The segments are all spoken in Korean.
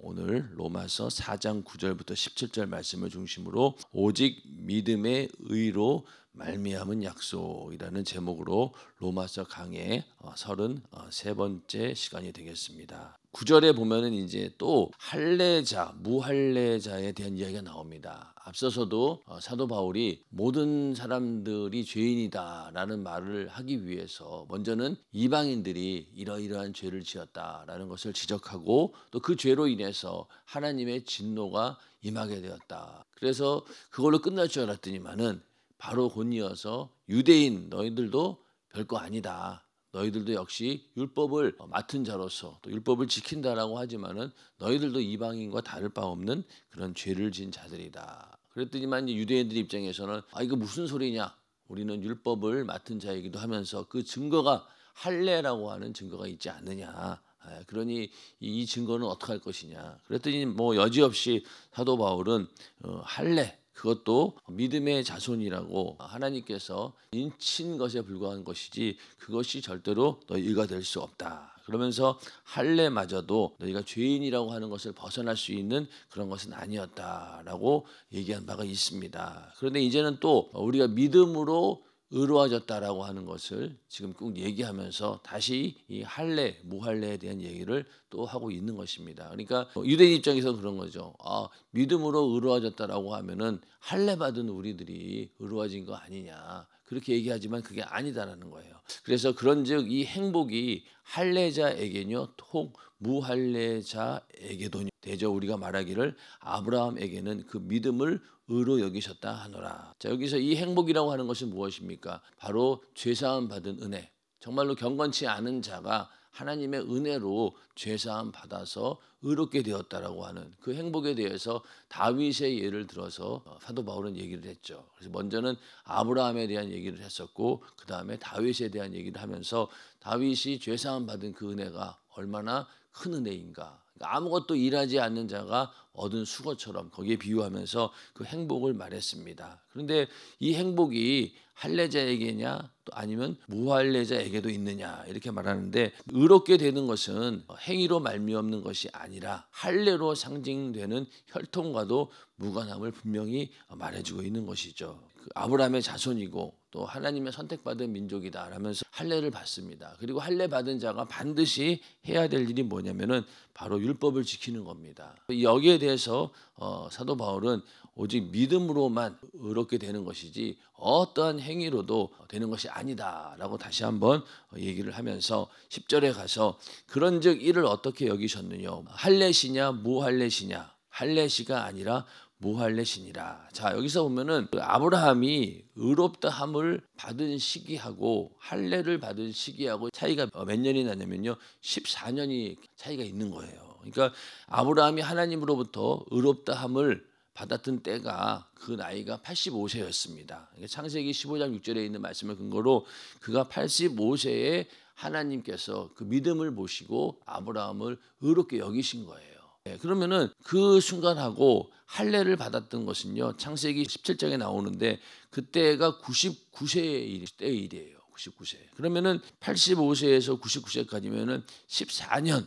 오늘 로마서 4장 9절부터 17절 말씀을 중심으로 오직 믿음의 의로 말미암은 약속이라는 제목으로 로마서 강의 33번째 시간이 되겠습니다. 9절에 보면은 이제 또 할례자, 무할례자에 대한 이야기가 나옵니다. 앞서서도 사도 바울이 모든 사람들이 죄인이다라는 말을 하기 위해서 먼저는 이방인들이 이러이러한 죄를 지었다라는 것을 지적하고 또 그 죄로 인해서 하나님의 진노가 임하게 되었다. 그래서 그걸로 끝날 줄 알았더니만은 바로 곧 이어서 유대인 너희들도 별거 아니다. 너희들도 역시 율법을 맡은 자로서 또 율법을 지킨다라고 하지만은 너희들도 이방인과 다를 바 없는 그런 죄를 지은 자들이다. 그랬더니만 유대인들 입장에서는 이거 무슨 소리냐? 우리는 율법을 맡은 자이기도 하면서 그 증거가 할례라고 하는 증거가 있지 않느냐? 그러니 이 증거는 어떻게 할 것이냐? 그랬더니 뭐 여지없이 사도 바울은 할례 그것도 믿음의 자손이라고 하나님께서 인친 것에 불과한 것이지 그것이 절대로 너희가 될 수 없다. 그러면서 할례마저도 너희가 죄인이라고 하는 것을 벗어날 수 있는 그런 것은 아니었다라고 얘기한 바가 있습니다. 그런데 이제는 또 우리가 믿음으로 의로워졌다라고 하는 것을 지금 꼭 얘기하면서 다시 이 할례, 무할례에 대한 얘기를 또 하고 있는 것입니다. 그러니까 유대인 입장에서 그런 거죠. 믿음으로 의로워졌다라고 하면은 할례 받은 우리들이 의로워진 거 아니냐. 그렇게 얘기하지만 그게 아니다라는 거예요. 그래서 그런즉 이 행복이 할례자에게뇨, 혹 무할례자에게도 되죠. 우리가 말하기를 아브라함에게는 그 믿음을 의로 여기셨다 하노라. 자, 여기서 이 행복이라고 하는 것은 무엇입니까? 바로 죄사함 받은 은혜. 정말로 경건치 않은 자가 하나님의 은혜로 죄사함 받아서 의롭게 되었다라고 하는 그 행복에 대해서 다윗의 예를 들어서 사도 바울은 얘기를 했죠. 그래서 먼저는 아브라함에 대한 얘기를 했었고 그 다음에 다윗에 대한 얘기를 하면서 다윗이 죄사함 받은 그 은혜가 얼마나 큰 은혜인가. 아무것도 일하지 않는 자가 얻은 수고처럼 거기에 비유하면서 그 행복을 말했습니다. 그런데 이 행복이 할례자에게냐 또 아니면 무할례자에게도 있느냐 이렇게 말하는데 의롭게 되는 것은 행위로 말미암는 것이 아니라 할례로 상징되는 혈통과도 무관함을 분명히 말해주고 있는 것이죠. 아브라함의 자손이고 또 하나님의 선택받은 민족이다 라면서 할례를 받습니다. 그리고 할례 받은 자가 반드시 해야 될 일이 뭐냐면은 바로 율법을 지키는 겁니다. 여기에 대해서 사도 바울은 오직 믿음으로만 의롭게 되는 것이지 어떠한 행위로도 되는 것이 아니다라고 다시 한번 얘기를 하면서 10절에 가서 그런즉 이를 어떻게 여기셨느냐 할례시냐 무할례시냐 할례시가 아니라 무할례시니라. 자, 여기서 보면은 아브라함이 의롭다함을 받은 시기하고 할례를 받은 시기하고 차이가 몇 년이 나냐면요. 14년이 차이가 있는 거예요. 그러니까 아브라함이 하나님으로부터 의롭다함을 받았던 때가 그 나이가 85세였습니다. 창세기 15장 6절에 있는 말씀을 근거로 그가 85세에 하나님께서 그 믿음을 보시고 아브라함을 의롭게 여기신 거예요. 그러면은 그 순간하고 할례를 받았던 것은요. 창세기 17장에 나오는데 그때가 99세의 때의 일이에요. 99세. 그러면은 85세에서 99세까지면은 14년.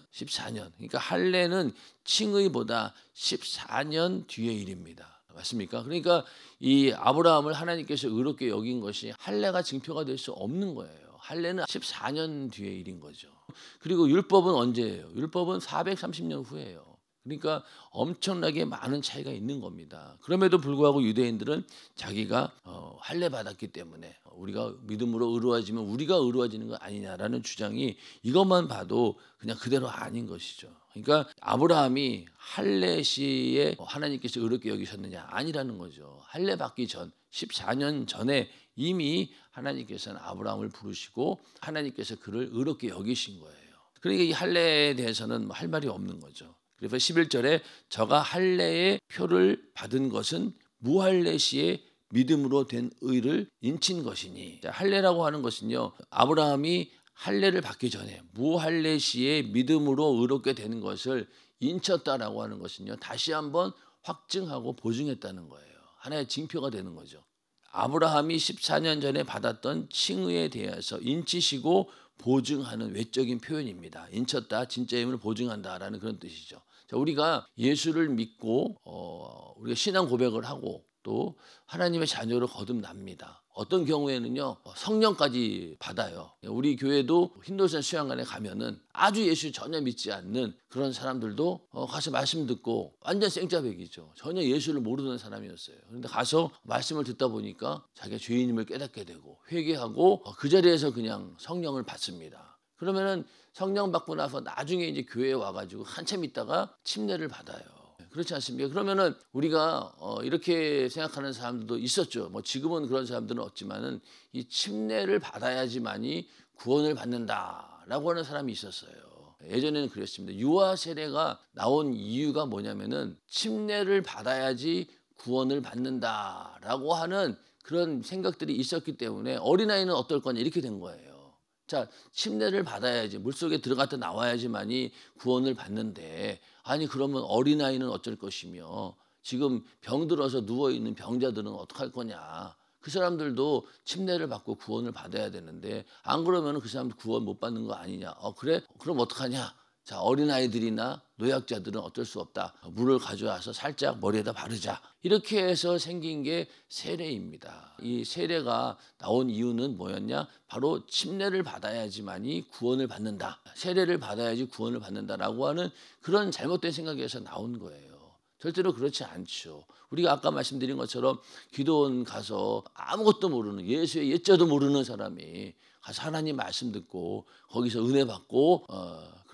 그러니까 할례는 칭의보다 14년 뒤의 일입니다. 맞습니까? 그러니까 이 아브라함을 하나님께서 의롭게 여긴 것이 할례가 징표가 될 수 없는 거예요. 할례는 14년 뒤의 일인 거죠. 그리고 율법은 언제예요? 율법은 430년 후예요. 그러니까 엄청나게 많은 차이가 있는 겁니다. 그럼에도 불구하고 유대인들은 자기가 할례 받았기 때문에 우리가 믿음으로 의로워지면 우리가 의로워지는 거 아니냐라는 주장이 이것만 봐도 그냥 그대로 아닌 것이죠. 그러니까 아브라함이 할례 시에 하나님께서 의롭게 여기셨느냐 아니라는 거죠. 할례 받기 전 14년 전에 이미 하나님께서는 아브라함을 부르시고 하나님께서 그를 의롭게 여기신 거예요. 그러니까 이 할례에 대해서는 할 말이 없는 거죠. 그래서 11절에 저가 할례의 표를 받은 것은 무할례 시에 믿음으로 된 의를 인친 것이니. 할례라고 하는 것은요. 아브라함이 할례를 받기 전에 무할례 시에 믿음으로 의롭게 되는 것을 인쳤다라고 하는 것은요. 다시 한번 확증하고 보증했다는 거예요. 하나의 징표가 되는 거죠. 아브라함이 14년 전에 받았던 칭의에 대해서 인치시고 보증하는 외적인 표현입니다. 인쳤다, 진짜 힘을 보증한다라는 그런 뜻이죠. 자, 우리가 예수를 믿고 우리가 신앙 고백을 하고 또 하나님의 자녀로 거듭납니다. 어떤 경우에는요 성령까지 받아요. 우리 교회도 힌도산 수양관에 가면은 아주 예수 전혀 믿지 않는 그런 사람들도 가서 말씀 듣고 완전 생짜배기죠. 전혀 예수를 모르는 사람이었어요. 그런데 가서 말씀을 듣다 보니까 자기가 죄인임을 깨닫게 되고 회개하고 그 자리에서 그냥 성령을 받습니다. 그러면은 성령 받고 나서 나중에 이제 교회에 와가지고 한참 있다가 침례를 받아요. 그렇지 않습니까? 그러면은 우리가 이렇게 생각하는 사람들도 있었죠. 뭐 지금은 그런 사람들은 없지만은 이 침례를 받아야지만이 구원을 받는다라고 하는 사람이 있었어요. 예전에는 그랬습니다. 유아 세례가 나온 이유가 뭐냐면은 침례를 받아야지 구원을 받는다라고 하는 그런 생각들이 있었기 때문에 어린아이는 어떨 거냐 이렇게 된 거예요. 자, 침례를 받아야지 물속에 들어갔다 나와야지만이 구원을 받는데 아니 그러면 어린아이는 어쩔 것이며 지금 병들어서 누워있는 병자들은 어떡할 거냐. 그 사람들도 침례를 받고 구원을 받아야 되는데 안 그러면 그 사람들 구원 못 받는 거 아니냐. 그래? 그럼 어떡하냐. 자, 어린아이들이나 노약자들은 어쩔 수 없다. 물을 가져와서 살짝 머리에다 바르자. 이렇게 해서 생긴 게 세례입니다. 이 세례가 나온 이유는 뭐였냐? 바로 침례를 받아야지만이 구원을 받는다. 세례를 받아야지 구원을 받는다라고 하는 그런 잘못된 생각에서 나온 거예요. 절대로 그렇지 않죠. 우리가 아까 말씀드린 것처럼 기도원 가서 아무것도 모르는 예수의 예자도 모르는 사람이 가서 하나님 말씀 듣고 거기서 은혜 받고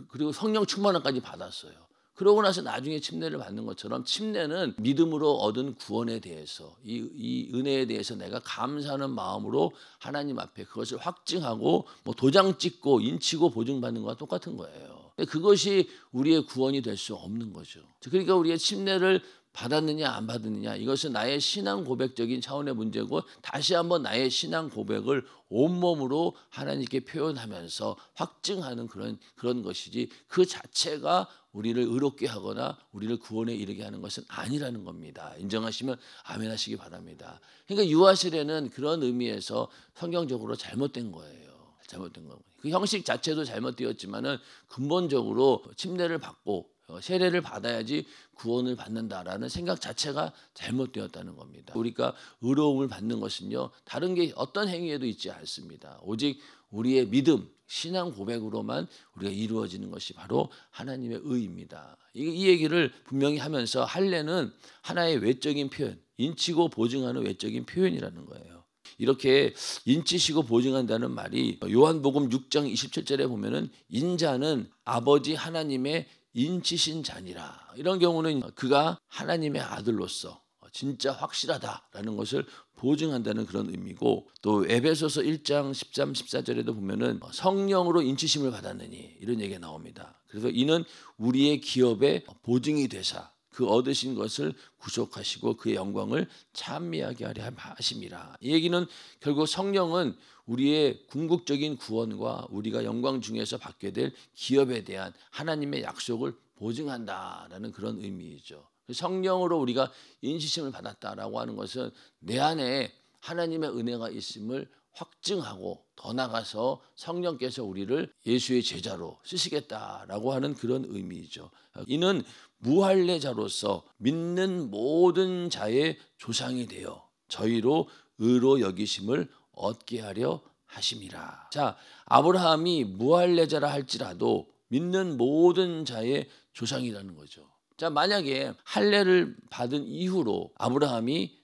그리고 성령 충만함까지 받았어요. 그러고 나서 나중에 침례를 받는 것처럼 침례는 믿음으로 얻은 구원에 대해서 이 은혜에 대해서 내가 감사하는 마음으로 하나님 앞에 그것을 확증하고 뭐 도장 찍고 인치고 보증받는 것과 똑같은 거예요. 그것이 우리의 구원이 될 수 없는 거죠. 그러니까 우리의 침례를 받았느냐 안 받았느냐 이것은 나의 신앙 고백적인 차원의 문제고 다시 한번 나의 신앙 고백을 온몸으로 하나님께 표현하면서 확증하는 그런 것이지 그 자체가 우리를 의롭게 하거나 우리를 구원에 이르게 하는 것은 아니라는 겁니다. 인정하시면 아멘 하시기 바랍니다. 그러니까 유아 세례는 그런 의미에서 성경적으로 잘못된 거예요. 잘못된 거고 그 형식 자체도 잘못되었지만은 근본적으로 침례를 받고 세례를 받아야지 구원을 받는다라는 생각 자체가 잘못되었다는 겁니다. 우리가 의로움을 받는 것은요 다른 게 어떤 행위에도 있지 않습니다. 오직 우리의 믿음, 신앙 고백으로만 우리가 이루어지는 것이 바로 하나님의 의입니다. 이 얘기를 분명히 하면서 할례는 하나의 외적인 표현, 인치고 보증하는 외적인 표현이라는 거예요. 이렇게 인치시고 보증한다는 말이 요한복음 6장 27절에 보면은 인자는 아버지 하나님의 인치신 자니라. 이런 경우는 그가 하나님의 아들로서 진짜 확실하다라는 것을 보증한다는 그런 의미고 또 에베소서 1장 13, 14절에도 보면은 성령으로 인치심을 받았느니 이런 얘기가 나옵니다. 그래서 이는 우리의 기업의 보증이 되사 그 얻으신 것을 구속하시고 그의 영광을 찬미하게 하려 하심이라. 이 얘기는 결국 성령은 우리의 궁극적인 구원과 우리가 영광 중에서 받게 될 기업에 대한 하나님의 약속을 보증한다라는 그런 의미이죠. 성령으로 우리가 인치심을 받았다라고 하는 것은 내 안에 하나님의 은혜가 있음을 확증하고 더 나가서 성령께서 우리를 예수의 제자로 쓰시겠다라고 하는 그런 의미이죠. 이는 무할례자로서 믿는 모든 자의 조상이 되어 저희로 의로 여기심을 얻게 하려 하심이라. 자, 아브라함이 무할례자라 할지라도 믿는 모든 자의 조상이라는 거죠. 자, 만약에 할례를 받은 이후로 아브라함이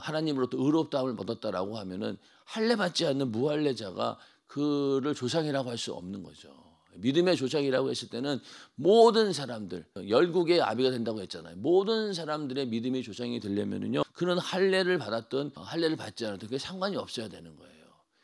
하나님으로부터 의롭다함을 얻었다라고 하면은 할례 받지 않는 무할례자가 그를 조상이라고 할 수 없는 거죠. 믿음의 조상이라고 했을 때는 모든 사람들 열국의 아비가 된다고 했잖아요. 모든 사람들의 믿음의 조상이 되려면은요, 그는 할례를 받았던 할례를 받지 않았던 그게 상관이 없어야 되는 거예요.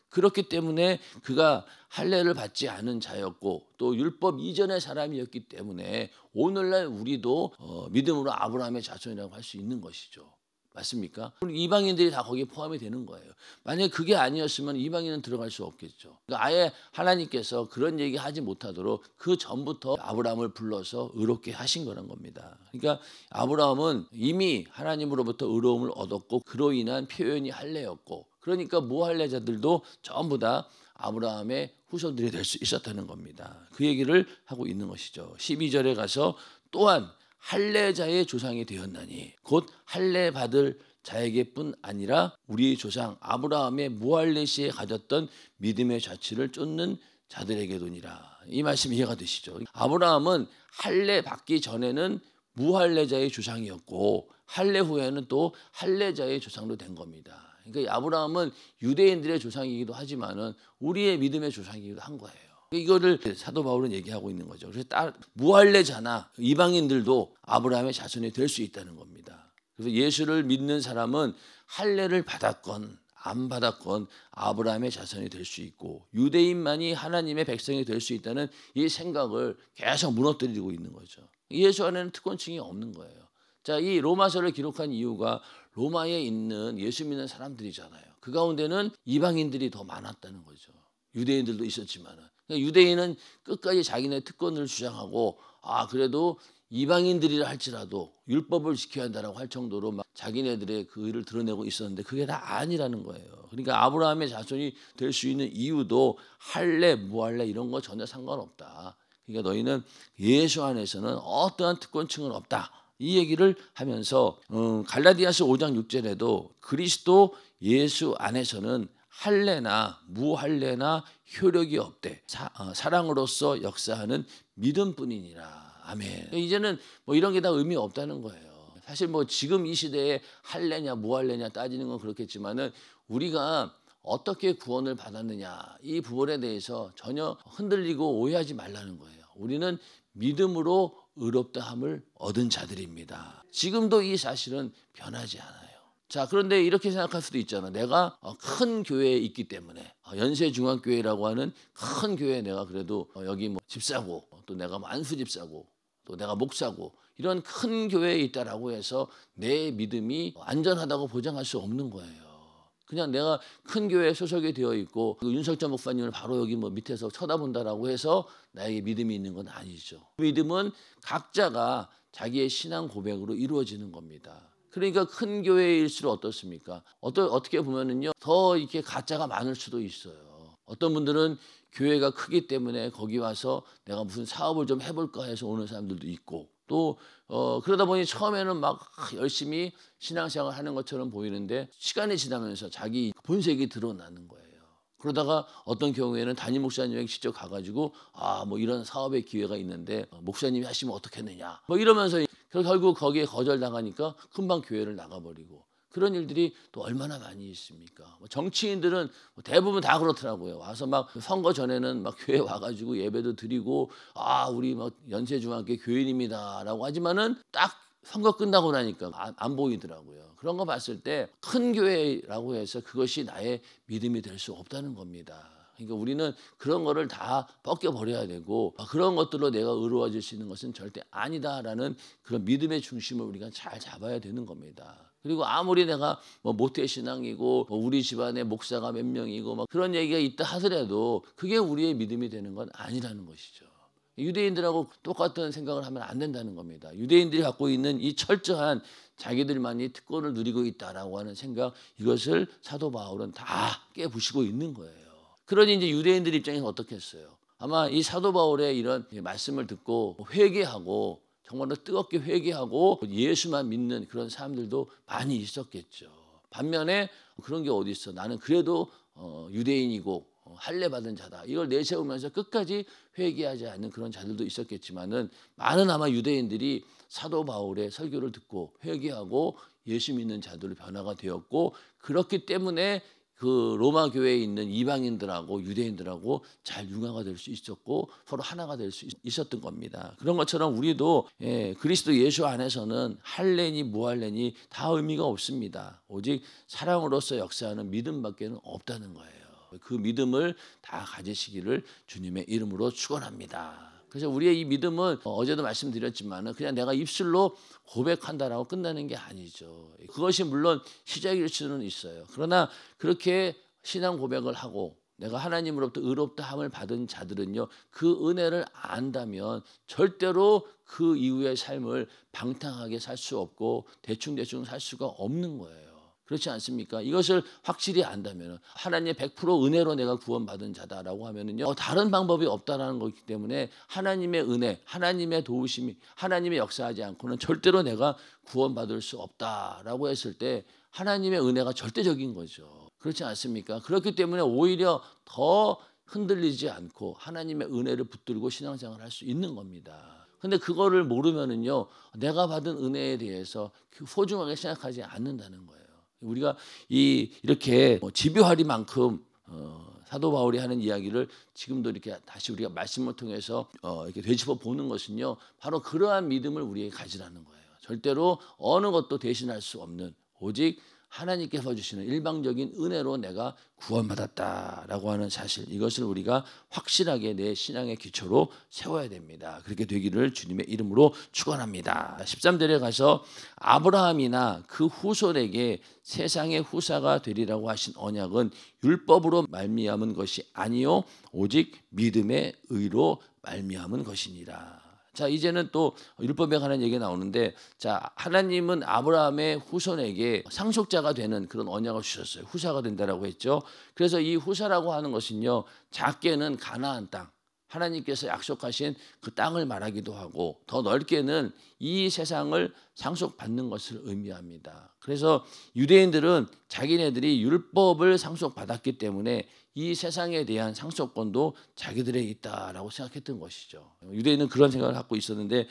그렇기 때문에 그가 할례를 받지 않은 자였고 또 율법 이전의 사람이었기 때문에 오늘날 우리도 믿음으로 아브라함의 자손이라고 할 수 있는 것이죠. 맞습니까? 이방인들이 다 거기에 포함이 되는 거예요. 만약에 그게 아니었으면 이방인은 들어갈 수 없겠죠. 그러니까 아예 하나님께서 그런 얘기 하지 못하도록 그 전부터 아브라함을 불러서 의롭게 하신 거란 겁니다. 그러니까 아브라함은 이미 하나님으로부터 의로움을 얻었고 그로 인한 표현이 할례였고 그러니까 무할례자들도 전부 다 아브라함의 후손들이 될 수 있었다는 겁니다. 그 얘기를 하고 있는 것이죠. 12절에 가서 또한 할례자의 조상이 되었나니 곧 할례 받을 자에게뿐 아니라 우리 조상 아브라함의 무할례 시에 가졌던 믿음의 자취를 쫓는 자들에게도니라. 이 말씀 이해가 되시죠? 아브라함은 할례 받기 전에는 무할례자의 조상이었고 할례 후에는 또 할례자의 조상도 된 겁니다. 그러니까 아브라함은 유대인들의 조상이기도 하지만은 우리의 믿음의 조상이기도 한 거예요. 이거를 사도 바울은 얘기하고 있는 거죠. 그래서 무할례자나 이방인들도 아브라함의 자손이 될 수 있다는 겁니다. 그래서 예수를 믿는 사람은 할례를 받았건 안 받았건 아브라함의 자손이 될 수 있고 유대인만이 하나님의 백성이 될 수 있다는 이 생각을 계속 무너뜨리고 있는 거죠. 예수 안에는 특권층이 없는 거예요. 자, 이 로마서를 기록한 이유가 로마에 있는 예수 믿는 사람들이잖아요. 그 가운데는 이방인들이 더 많았다는 거죠. 유대인들도 있었지만은. 그러니까 유대인은 끝까지 자기네 특권을 주장하고 그래도 이방인들이라 할지라도 율법을 지켜야 한다라고 할 정도로 막 자기네들의 그 의를 드러내고 있었는데 그게 다 아니라는 거예요. 그러니까 아브라함의 자손이 될 수 있는 이유도 할례, 무할례 이런 거 전혀 상관없다. 그러니까 너희는 예수 안에서는 어떠한 특권층은 없다. 이 얘기를 하면서 갈라디아서 5장 6절에도 그리스도 예수 안에서는 할례나 무할례나 효력이 없대. 사랑으로서 역사하는 믿음뿐이니라. 아멘. 이제는 뭐 이런 게 다 의미 없다는 거예요. 사실 뭐 지금 이 시대에 할례냐 무할례냐 따지는 건 그렇겠지만은 우리가 어떻게 구원을 받았느냐 이 부분에 대해서 전혀 흔들리고 오해하지 말라는 거예요. 우리는 믿음으로 의롭다함을 얻은 자들입니다. 지금도 이 사실은 변하지 않아요. 자, 그런데 이렇게 생각할 수도 있잖아. 내가 큰 교회에 있기 때문에 연세중앙교회라고 하는 큰 교회에 내가 그래도 여기 뭐 집사고 또 내가 만수 집사고 또 내가 목사고 이런 큰 교회에 있다라고 해서 내 믿음이 안전하다고 보장할 수 없는 거예요. 그냥 내가 큰 교회에 소속이 되어 있고 윤석철 목사님을 바로 여기 뭐 밑에서 쳐다본다라고 해서 나에게 믿음이 있는 건 아니죠. 믿음은 각자가 자기의 신앙 고백으로 이루어지는 겁니다. 그러니까 큰 교회일수록 어떻습니까? 어떻게 보면은요 더 이렇게 가짜가 많을 수도 있어요. 어떤 분들은 교회가 크기 때문에 거기 와서 내가 무슨 사업을 좀 해볼까 해서 오는 사람들도 있고 또 그러다 보니 처음에는 막 열심히 신앙생활 하는 것처럼 보이는데 시간이 지나면서 자기 본색이 드러나는 거예요. 그러다가 어떤 경우에는 담임 목사님에게 직접 가가지고 뭐 이런 사업의 기회가 있는데 목사님이 하시면 어떻겠느냐 뭐 이러면서 결국 거기에 거절당하니까 금방 교회를 나가버리고 그런 일들이 또 얼마나 많이 있습니까? 정치인들은 대부분 다 그렇더라고요. 와서 막 선거 전에는 막 교회 와가지고 예배도 드리고 우리 막 연세중앙교 교인입니다라고 하지만은 딱 선거 끝나고 나니까 안 보이더라고요. 그런 거 봤을 때 큰 교회라고 해서 그것이 나의 믿음이 될 수 없다는 겁니다. 그러니까 우리는 그런 거를 다 벗겨버려야 되고 그런 것들로 내가 의로워질 수 있는 것은 절대 아니다라는 그런 믿음의 중심을 우리가 잘 잡아야 되는 겁니다. 그리고 아무리 내가 뭐 모태신앙이고 우리 집안에 목사가 몇 명이고 막 그런 얘기가 있다 하더라도 그게 우리의 믿음이 되는 건 아니라는 것이죠. 유대인들하고 똑같은 생각을 하면 안 된다는 겁니다. 유대인들이 갖고 있는 이 철저한 자기들만이 특권을 누리고 있다라고 하는 생각 이것을 사도 바울은 다 깨부시고 있는 거예요. 그러니 이제 유대인들 입장에서 어떻겠어요? 아마 이 사도 바울의 이런 말씀을 듣고 회개하고 정말로 뜨겁게 회개하고 예수만 믿는 그런 사람들도 많이 있었겠죠. 반면에 그런 게 어디 있어? 나는 그래도 유대인이고 할례 받은 자다. 이걸 내세우면서 끝까지 회개하지 않는 그런 자들도 있었겠지만은 많은 아마 유대인들이 사도 바울의 설교를 듣고 회개하고 예수 믿는 자들로 변화가 되었고 그렇기 때문에 그 로마 교회에 있는 이방인들하고 유대인들하고 잘 융화가 될 수 있었고 서로 하나가 될 수 있었던 겁니다. 그런 것처럼 우리도 그리스도 예수 안에서는 할례니 무할례니 다 의미가 없습니다. 오직 사랑으로서 역사하는 믿음밖에는 없다는 거예요. 그 믿음을 다 가지시기를 주님의 이름으로 축원합니다. 그래서 우리의 이 믿음은 어제도 말씀드렸지만 그냥 내가 입술로 고백한다라고 끝나는 게 아니죠. 그것이 물론 시작일 수는 있어요. 그러나 그렇게 신앙 고백을 하고 내가 하나님으로부터 의롭다함을 받은 자들은요. 그 은혜를 안다면 절대로 그 이후의 삶을 방탕하게 살 수 없고 대충 살 수가 없는 거예요. 그렇지 않습니까? 이것을 확실히 안다면 하나님의 100% 은혜로 내가 구원받은 자다라고 하면은요, 다른 방법이 없다라는 거기 때문에 하나님의 은혜, 하나님의 도우심이, 하나님의 역사하지 않고는 절대로 내가 구원받을 수 없다라고 했을 때 하나님의 은혜가 절대적인 거죠. 그렇지 않습니까? 그렇기 때문에 오히려 더 흔들리지 않고 하나님의 은혜를 붙들고 신앙생활을 할 수 있는 겁니다. 근데 그거를 모르면은요, 내가 받은 은혜에 대해서 소중하게 생각하지 않는다는 거예요. 우리가 이렇게 집요하리만큼 사도 바울이 하는 이야기를 지금도 이렇게 다시 우리가 말씀을 통해서 이렇게 되짚어 보는 것은요, 바로 그러한 믿음을 우리에게 가지라는 거예요. 절대로 어느 것도 대신할 수 없는, 오직 하나님께서 주시는 일방적인 은혜로 내가 구원받았다라고 하는 사실, 이것을 우리가 확실하게 내 신앙의 기초로 세워야 됩니다. 그렇게 되기를 주님의 이름으로 축원합니다. 13절에 가서 아브라함이나 그 후손에게 세상의 후사가 되리라고 하신 언약은 율법으로 말미암은 것이 아니요 오직 믿음의 의로 말미암은 것이니라. 자, 이제는 또 율법에 관한 얘기가 나오는데, 자, 하나님은 아브라함의 후손에게 상속자가 되는 그런 언약을 주셨어요. 후사가 된다라고 했죠. 그래서 이 후사라고 하는 것은요, 작게는 가나안 땅, 하나님께서 약속하신 그 땅을 말하기도 하고, 더 넓게는 이 세상을 상속받는 것을 의미합니다. 그래서 유대인들은 자기네들이 율법을 상속받았기 때문에 이 세상에 대한 상속권도 자기들에게 있다라고 생각했던 것이죠. 유대인은 그런 생각을 갖고 있었는데,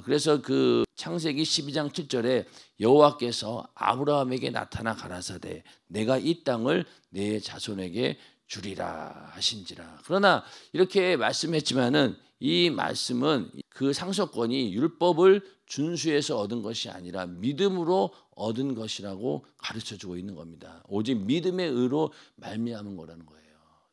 그래서 그 창세기 12장 7절에 여호와께서 아브라함에게 나타나 가라사대 내가 이 땅을 내 자손에게 주리라 하신지라. 그러나 이렇게 말씀했지만은 이 말씀은 그 상속권이 율법을 준수해서 얻은 것이 아니라 믿음으로 얻은 것이라고 가르쳐주고 있는 겁니다. 오직 믿음의 의로 말미암은 거라는 거예요.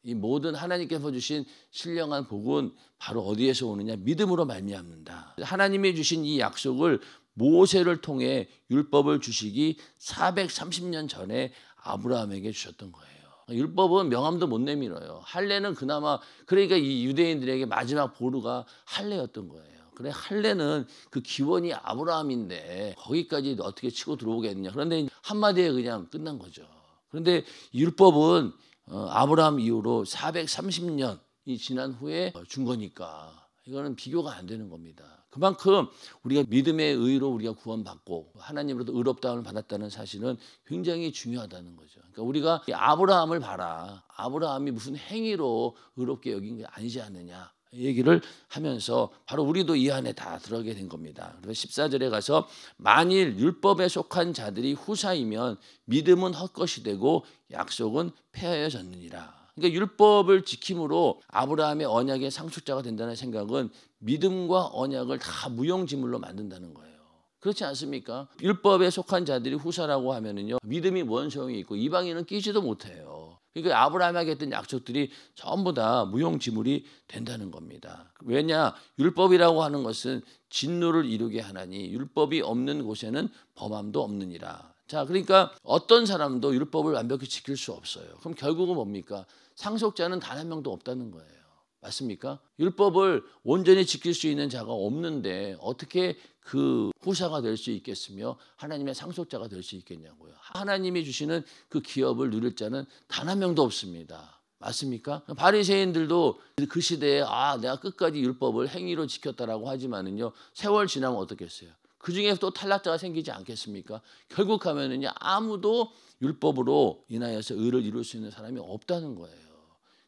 이 모든 하나님께서 주신 신령한 복은 바로 어디에서 오느냐? 믿음으로 말미암는다. 하나님이 주신 이 약속을 모세를 통해 율법을 주시기 430년 전에 아브라함에게 주셨던 거예요. 율법은 명함도 못 내밀어요. 할례는 그나마, 그러니까 이 유대인들에게 마지막 보루가 할례였던 거예요. 그래, 할례는 그 기원이 아브라함인데 거기까지 어떻게 치고 들어오겠느냐. 그런데 한마디에 그냥 끝난 거죠. 그런데 율법은 아브라함 이후로 430년이 지난 후에 준 거니까 이거는 비교가 안 되는 겁니다. 그만큼 우리가 믿음의 의로 우리가 구원받고 하나님으로부터 의롭다함을 받았다는 사실은 굉장히 중요하다는 거죠. 그러니까 우리가 아브라함을 봐라. 아브라함이 무슨 행위로 의롭게 여긴 게 아니지 않느냐. 얘기를 하면서 바로 우리도 이 안에 다 들어가게 된 겁니다. 그래서 14절에 가서 만일 율법에 속한 자들이 후사이면 믿음은 헛것이 되고 약속은 폐하여졌느니라. 그러니까 율법을 지킴으로 아브라함의 언약의 상속자가 된다는 생각은 믿음과 언약을 다 무용지물로 만든다는 거예요. 그렇지 않습니까? 율법에 속한 자들이 후사라고 하면은요, 믿음이 뭔 소용이 있고 이방인은 끼지도 못해요. 그러니까 아브라함에게 했던 약속들이 전부 다 무용지물이 된다는 겁니다. 왜냐? 율법이라고 하는 것은 진노를 이루게 하나니 율법이 없는 곳에는 범함도 없느니라. 자, 그러니까 어떤 사람도 율법을 완벽히 지킬 수 없어요. 그럼 결국은 뭡니까? 상속자는 단 한 명도 없다는 거예요. 맞습니까? 율법을 온전히 지킬 수 있는 자가 없는데 어떻게 그 후사가 될 수 있겠으며 하나님의 상속자가 될 수 있겠냐고요. 하나님이 주시는 그 기업을 누릴 자는 단 한 명도 없습니다. 맞습니까? 바리새인들도 그 시대에 내가 끝까지 율법을 행위로 지켰다라고 하지만은요, 세월 지나면 어떻겠어요? 그 중에 또 탈락자가 생기지 않겠습니까? 결국 하면은요, 아무도 율법으로 인하여서 의를 이룰 수 있는 사람이 없다는 거예요.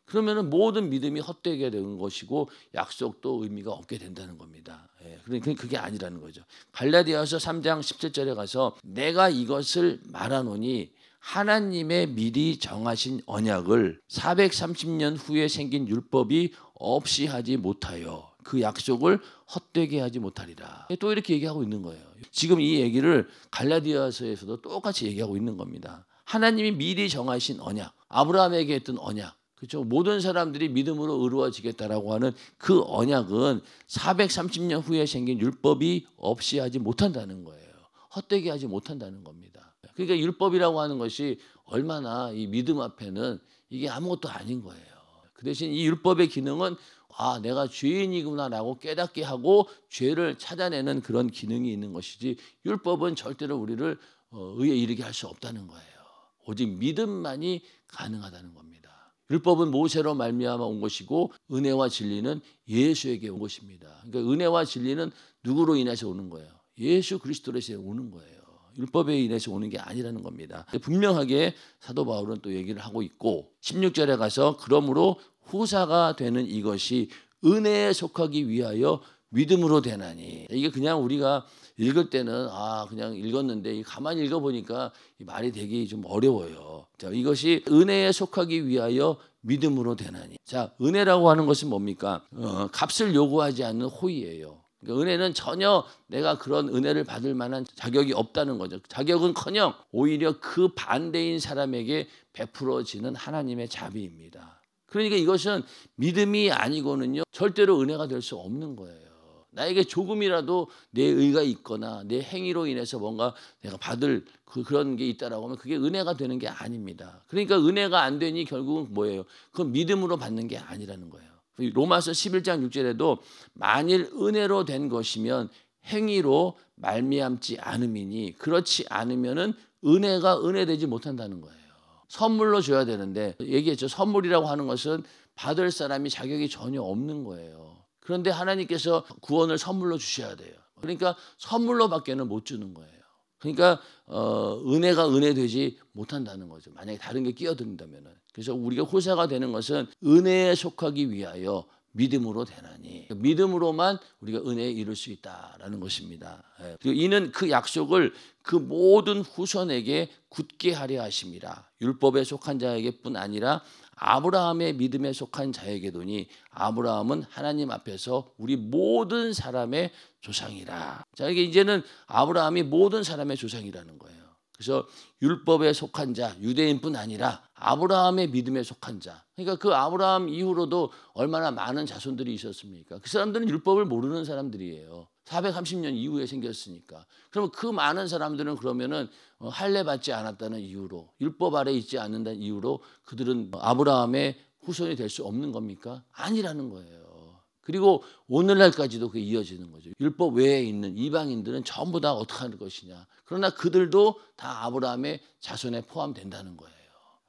그러면은 모든 믿음이 헛되게 되는 것이고 약속도 의미가 없게 된다는 겁니다. 그러니까 그게 아니라는 거죠. 갈라디아서 3장 17절에 가서 내가 이것을 말하노니 하나님의 미리 정하신 언약을 430년 후에 생긴 율법이 없이 하지 못하여 그 약속을 헛되게 하지 못하리라. 또 이렇게 얘기하고 있는 거예요. 지금 이 얘기를 갈라디아서에서도 똑같이 얘기하고 있는 겁니다. 하나님이 미리 정하신 언약, 아브라함에게 했던 언약, 그렇죠? 모든 사람들이 믿음으로 의로워지겠다라고 하는 그 언약은 430년 후에 생긴 율법이 없이 하지 못한다는 거예요. 헛되게 하지 못한다는 겁니다. 그러니까 율법이라고 하는 것이 얼마나 이 믿음 앞에는 이게 아무것도 아닌 거예요. 그 대신 이 율법의 기능은 내가 죄인이구나라고 깨닫게 하고 죄를 찾아내는 그런 기능이 있는 것이지, 율법은 절대로 우리를 의에 이르게 할 수 없다는 거예요. 오직 믿음만이 가능하다는 겁니다. 율법은 모세로 말미암아 온 것이고 은혜와 진리는 예수에게 온 것입니다. 그러니까 은혜와 진리는 누구로 인해서 오는 거예요? 예수 그리스도로 인해서 오는 거예요. 율법에 인해서 오는 게 아니라는 겁니다. 분명하게 사도 바울은 또 얘기를 하고 있고 16절에 가서 그러므로 후사가 되는 이것이 은혜에 속하기 위하여 믿음으로 되나니. 이게 그냥 우리가 읽을 때는 그냥 읽었는데 가만히 읽어보니까 말이 되게 좀 어려워요. 자, 이것이 은혜에 속하기 위하여 믿음으로 되나니. 자, 은혜라고 하는 것은 뭡니까? 값을 요구하지 않는 호의예요. 그러니까 은혜는 전혀 내가 그런 은혜를 받을 만한 자격이 없다는 거죠. 자격은커녕 오히려 그 반대인 사람에게 베풀어지는 하나님의 자비입니다. 그러니까 이것은 믿음이 아니고는요 절대로 은혜가 될 수 없는 거예요. 나에게 조금이라도 내 의가 있거나 내 행위로 인해서 뭔가 내가 받을 그런 게 있다라고 하면 그게 은혜가 되는 게 아닙니다. 그러니까 은혜가 안 되니 결국은 뭐예요? 그건 믿음으로 받는 게 아니라는 거예요. 로마서 11장 6절에도 만일 은혜로 된 것이면 행위로 말미암지 않음이니 그렇지 않으면은 은혜가 은혜되지 못한다는 거예요. 선물로 줘야 되는데 얘기했죠. 선물이라고 하는 것은 받을 사람이 자격이 전혀 없는 거예요. 그런데 하나님께서 구원을 선물로 주셔야 돼요. 그러니까 선물로밖에는 못 주는 거예요. 그러니까 은혜가 은혜되지 못한다는 거죠. 만약에 다른 게 끼어든다면은. 그래서 우리가 후사가 되는 것은 은혜에 속하기 위하여 믿음으로 되나니 믿음으로만 우리가 은혜에 이룰 수 있다라는 것입니다. 그리고 이는 그 약속을 그 모든 후손에게 굳게 하려 하심이라. 율법에 속한 자에게뿐 아니라 아브라함의 믿음에 속한 자에게도니 아브라함은 하나님 앞에서 우리 모든 사람의 조상이라. 자, 이게 이제는 아브라함이 모든 사람의 조상이라는 거예요. 그래서 율법에 속한 자, 유대인뿐 아니라 아브라함의 믿음에 속한 자. 그러니까 그 아브라함 이후로도 얼마나 많은 자손들이 있었습니까? 그 사람들은 율법을 모르는 사람들이에요. 430년 이후에 생겼으니까. 그러면 그 많은 사람들은 그러면은 할례 받지 않았다는 이유로 율법 아래 있지 않는다는 이유로 그들은 아브라함의 후손이 될 수 없는 겁니까? 아니라는 거예요. 그리고 오늘날까지도 그게 이어지는 거죠. 율법 외에 있는 이방인들은 전부 다 어떻게 하는 것이냐. 그러나 그들도 다 아브라함의 자손에 포함된다는 거예요.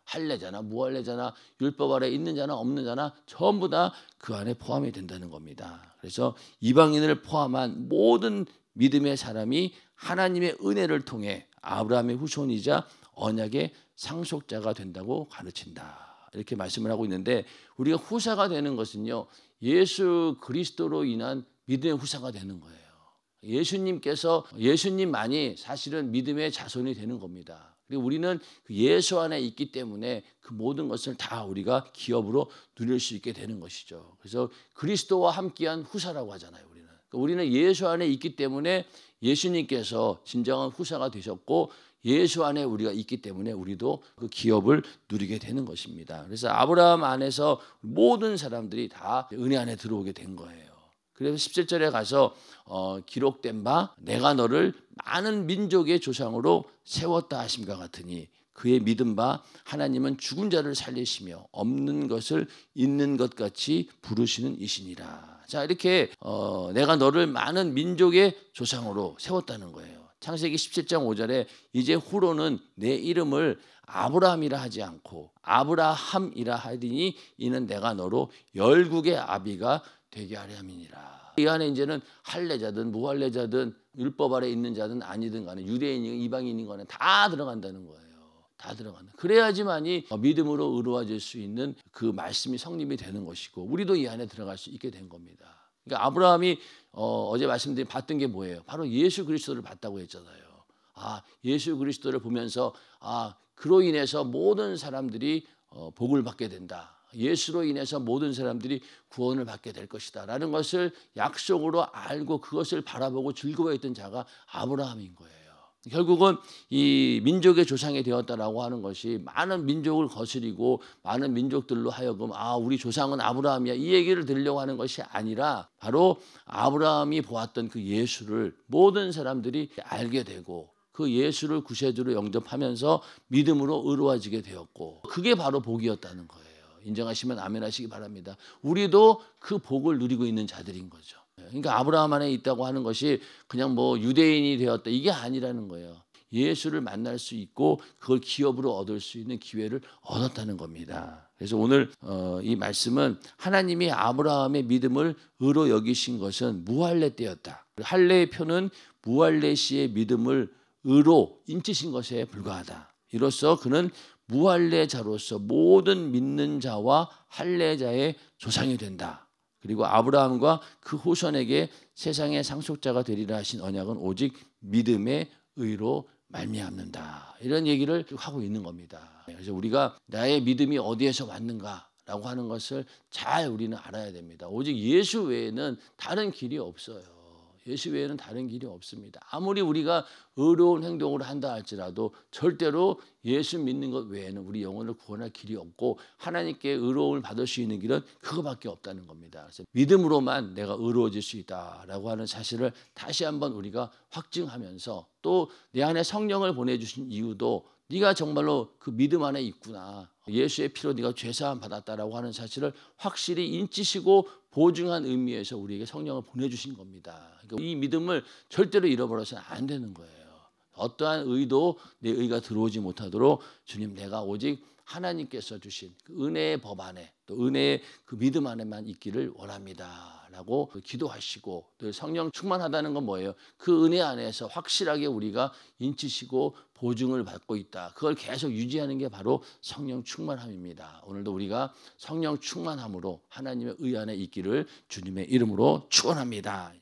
할례자나 무할례자나 율법 아래 있는 자나 없는 자나 전부 다 그 안에 포함이 된다는 겁니다. 그래서 이방인을 포함한 모든 믿음의 사람이 하나님의 은혜를 통해 아브라함의 후손이자 언약의 상속자가 된다고 가르친다. 이렇게 말씀을 하고 있는데 우리가 후사가 되는 것은요. 예수 그리스도로 인한 믿음의 후사가 되는 거예요. 예수님만이 사실은 믿음의 자손이 되는 겁니다. 그리고 우리는 예수 안에 있기 때문에 그 모든 것을 다 우리가 기업으로 누릴 수 있게 되는 것이죠. 그래서 그리스도와 함께한 후사라고 하잖아요. 우리는 예수 안에 있기 때문에 예수님께서 진정한 후사가 되셨고 예수 안에 우리가 있기 때문에 우리도 그 기업을 누리게 되는 것입니다. 그래서 아브라함 안에서 모든 사람들이 다 은혜 안에 들어오게 된 거예요. 그래서 17절에 가서 기록된 바 내가 너를 많은 민족의 조상으로 세웠다 하심과 같으니 그의 믿은 바 하나님은 죽은 자를 살리시며 없는 것을 있는 것 같이 부르시는 이시니라. 자, 이렇게 내가 너를 많은 민족의 조상으로 세웠다는 거예요. 창세기 17장 5절에 이제 후로는 내 이름을 아브라함이라 하지 않고 아브라함이라 하리니 이는 내가 너로 열국의 아비가 되게 하려 함이니라. 이 안에 이제는 할례자든 무할례자든 율법 아래 있는 자든 아니든 간에 유대인이든 이방인이든 간에 다 들어간다는 거예요. 다 들어간다. 그래야지만이 믿음으로 의로워질 수 있는 그 말씀이 성립이 되는 것이고 우리도 이 안에 들어갈 수 있게 된 겁니다. 그러니까 아브라함이 어제 말씀드린 봤던 게 뭐예요? 바로 예수 그리스도를 봤다고 했잖아요. 예수 그리스도를 보면서 그로 인해서 모든 사람들이 복을 받게 된다. 예수로 인해서 모든 사람들이 구원을 받게 될 것이다 라는 것을 약속으로 알고 그것을 바라보고 즐거워했던 자가 아브라함인 거예요. 결국은 이 민족의 조상이 되었다라고 하는 것이 많은 민족을 거스리고 많은 민족들로 하여금 우리 조상은 아브라함이야 이 얘기를 들으려고 하는 것이 아니라 바로 아브라함이 보았던 그 예수를 모든 사람들이 알게 되고 그 예수를 구세주로 영접하면서 믿음으로 의로워지게 되었고 그게 바로 복이었다는 거예요. 인정하시면 아멘 하시기 바랍니다. 우리도 그 복을 누리고 있는 자들인 거죠. 그러니까 아브라함 안에 있다고 하는 것이 그냥 뭐 유대인이 되었다 이게 아니라는 거예요. 예수를 만날 수 있고 그걸 기업으로 얻을 수 있는 기회를 얻었다는 겁니다. 그래서 오늘 이 말씀은 하나님이 아브라함의 믿음을 의로 여기신 것은 무할례 때였다. 할례의 표는 무할례 시의 믿음을 의로 인치신 것에 불과하다. 이로써 그는 무할례자로서 모든 믿는 자와 할례자의 조상이 된다. 그리고 아브라함과 그 후손에게 세상의 상속자가 되리라 하신 언약은 오직 믿음의 의로 말미암는다. 이런 얘기를 하고 있는 겁니다. 그래서 우리가 나의 믿음이 어디에서 왔는가라고 하는 것을 잘 우리는 알아야 됩니다. 오직 예수 외에는 다른 길이 없어요. 예수 외에는 다른 길이 없습니다. 아무리 우리가 의로운 행동을 한다 할지라도 절대로 예수 믿는 것 외에는 우리 영혼을 구원할 길이 없고 하나님께 의로움을 받을 수 있는 길은 그거밖에 없다는 겁니다. 그래서 믿음으로만 내가 의로워질 수 있다라고 하는 사실을 다시 한번 우리가 확증하면서 또 내 안에 성령을 보내주신 이유도 네가 정말로 그 믿음 안에 있구나. 예수의 피로 네가 죄사함 받았다라고 하는 사실을 확실히 인치시고 보증한 의미에서 우리에게 성령을 보내주신 겁니다. 그러니까 이 믿음을 절대로 잃어버려서는 안 되는 거예요. 어떠한 의도 내 의가 들어오지 못하도록 주님 내가 오직 하나님께서 주신 그 은혜의 법 안에 또 은혜의 그 믿음 안에만 있기를 원합니다. 라고 기도하시고 늘 성령 충만하다는 건 뭐예요? 그 은혜 안에서 확실하게 우리가 인치시고 보증을 받고 있다. 그걸 계속 유지하는 게 바로 성령 충만함입니다. 오늘도 우리가 성령 충만함으로 하나님의 의 안에 있기를 주님의 이름으로 축원합니다.